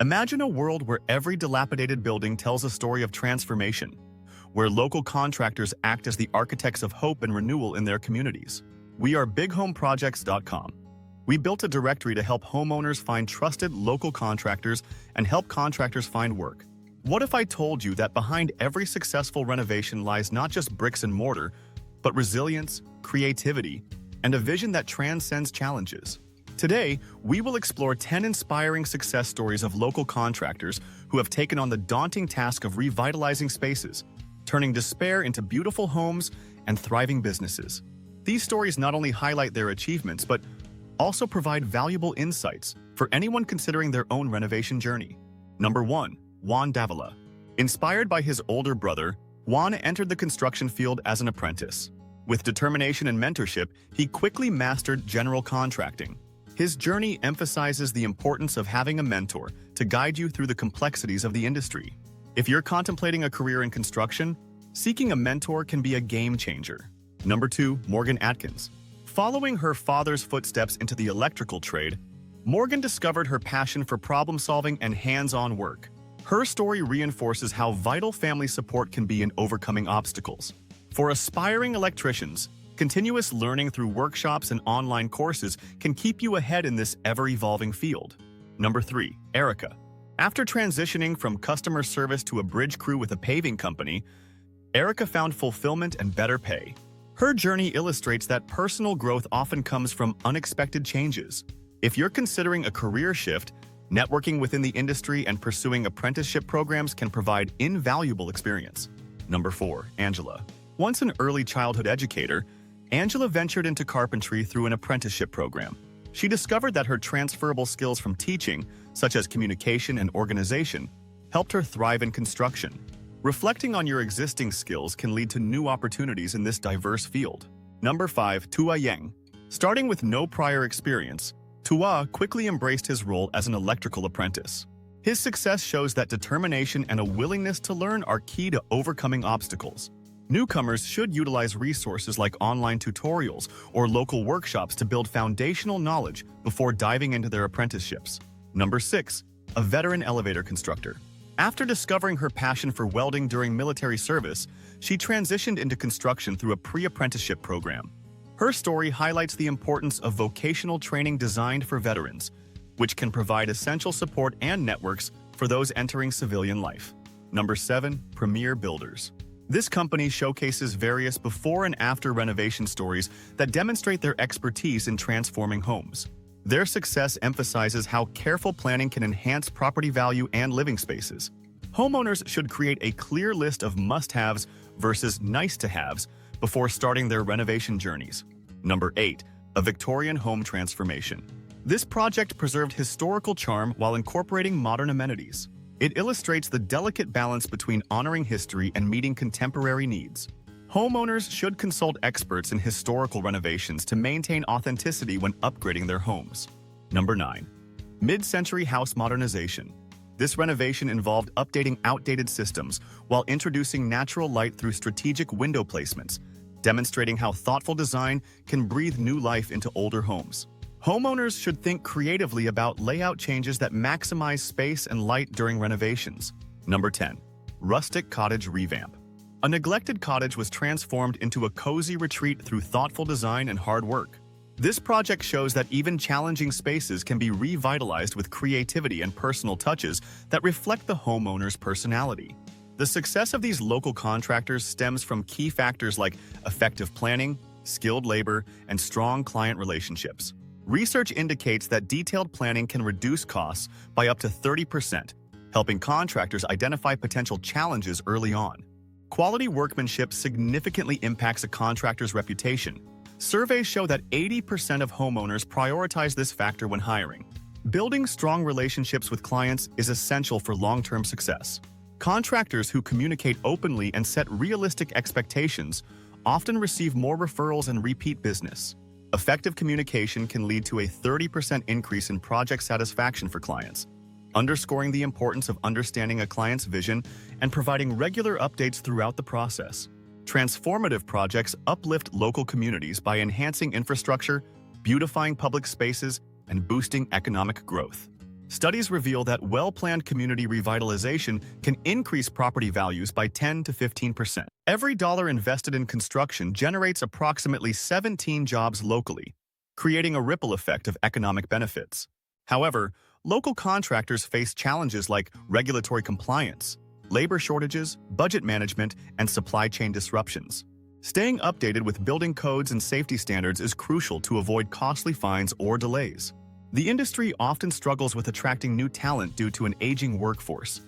Imagine a world where every dilapidated building tells a story of transformation, where local contractors act as the architects of hope and renewal in their communities. We are bighomeprojects.com. We built a directory to help homeowners find trusted local contractors and help contractors find work. What if I told you that behind every successful renovation lies not just bricks and mortar, but resilience, creativity, and a vision that transcends challenges? Today, we will explore 10 inspiring success stories of local contractors who have taken on the daunting task of revitalizing spaces, turning despair into beautiful homes and thriving businesses. These stories not only highlight their achievements, but also provide valuable insights for anyone considering their own renovation journey. Number 1. Juan Davila. Inspired by his older brother, Juan entered the construction field as an apprentice. With determination and mentorship, he quickly mastered general contracting. His journey emphasizes the importance of having a mentor to guide you through the complexities of the industry. If you're contemplating a career in construction, seeking a mentor can be a game changer. Number 2. Morgan Atkins. Following her father's footsteps into the electrical trade, Morgan discovered her passion for problem-solving and hands-on work. Her story reinforces how vital family support can be in overcoming obstacles. For aspiring electricians, continuous learning through workshops and online courses can keep you ahead in this ever-evolving field. Number 3. Erica. After transitioning from customer service to a bridge crew with a paving company, Erica found fulfillment and better pay. Her journey illustrates that personal growth often comes from unexpected changes. If you're considering a career shift, networking within the industry and pursuing apprenticeship programs can provide invaluable experience. Number 4. Angela. Once an early childhood educator, Angela ventured into carpentry through an apprenticeship program. She discovered that her transferable skills from teaching, such as communication and organization, helped her thrive in construction. Reflecting on your existing skills can lead to new opportunities in this diverse field. Number 5. Tua Yang. Starting with no prior experience, Tua quickly embraced his role as an electrical apprentice. His success shows that determination and a willingness to learn are key to overcoming obstacles. Newcomers should utilize resources like online tutorials or local workshops to build foundational knowledge before diving into their apprenticeships. Number 6. A veteran elevator constructor. After discovering her passion for welding during military service, she transitioned into construction through a pre-apprenticeship program. Her story highlights the importance of vocational training designed for veterans, which can provide essential support and networks for those entering civilian life. Number 7. Premier Builders. This company showcases various before and after renovation stories that demonstrate their expertise in transforming homes. Their success emphasizes how careful planning can enhance property value and living spaces. Homeowners should create a clear list of must-haves versus nice-to-haves before starting their renovation journeys. Number 8. A Victorian home transformation. This project preserved historical charm while incorporating modern amenities. It illustrates the delicate balance between honoring history and meeting contemporary needs. Homeowners should consult experts in historical renovations to maintain authenticity when upgrading their homes. Number 9. Mid-century house modernization. This renovation involved updating outdated systems while introducing natural light through strategic window placements, demonstrating how thoughtful design can breathe new life into older homes. Homeowners should think creatively about layout changes that maximize space and light during renovations. Number 10. Rustic cottage revamp. A neglected cottage was transformed into a cozy retreat through thoughtful design and hard work. This project shows that even challenging spaces can be revitalized with creativity and personal touches that reflect the homeowner's personality. The success of these local contractors stems from key factors like effective planning, skilled labor, and strong client relationships. Research indicates that detailed planning can reduce costs by up to 30%, helping contractors identify potential challenges early on. Quality workmanship significantly impacts a contractor's reputation. Surveys show that 80% of homeowners prioritize this factor when hiring. Building strong relationships with clients is essential for long-term success. Contractors who communicate openly and set realistic expectations often receive more referrals and repeat business. Effective communication can lead to a 30% increase in project satisfaction for clients, underscoring the importance of understanding a client's vision and providing regular updates throughout the process. Transformative projects uplift local communities by enhancing infrastructure, beautifying public spaces, and boosting economic growth. Studies reveal that well-planned community revitalization can increase property values by 10 to 15%. Every dollar invested in construction generates approximately 17 jobs locally, creating a ripple effect of economic benefits. However, local contractors face challenges like regulatory compliance, labor shortages, budget management, and supply chain disruptions. Staying updated with building codes and safety standards is crucial to avoid costly fines or delays. The industry often struggles with attracting new talent due to an aging workforce,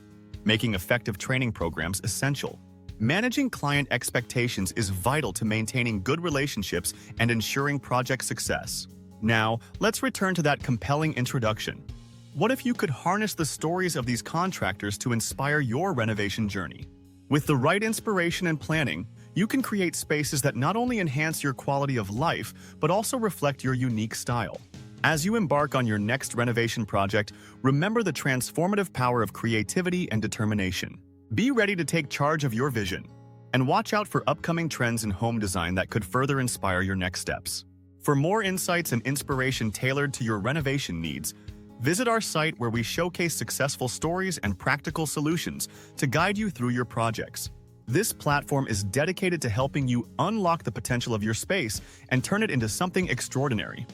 making effective training programs essential. Managing client expectations is vital to maintaining good relationships and ensuring project success. Now, let's return to that compelling introduction. What if you could harness the stories of these contractors to inspire your renovation journey? With the right inspiration and planning, you can create spaces that not only enhance your quality of life, but also reflect your unique style. As you embark on your next renovation project, remember the transformative power of creativity and determination. Be ready to take charge of your vision, and watch out for upcoming trends in home design that could further inspire your next steps. For more insights and inspiration tailored to your renovation needs, visit our site where we showcase successful stories and practical solutions to guide you through your projects. This platform is dedicated to helping you unlock the potential of your space and turn it into something extraordinary.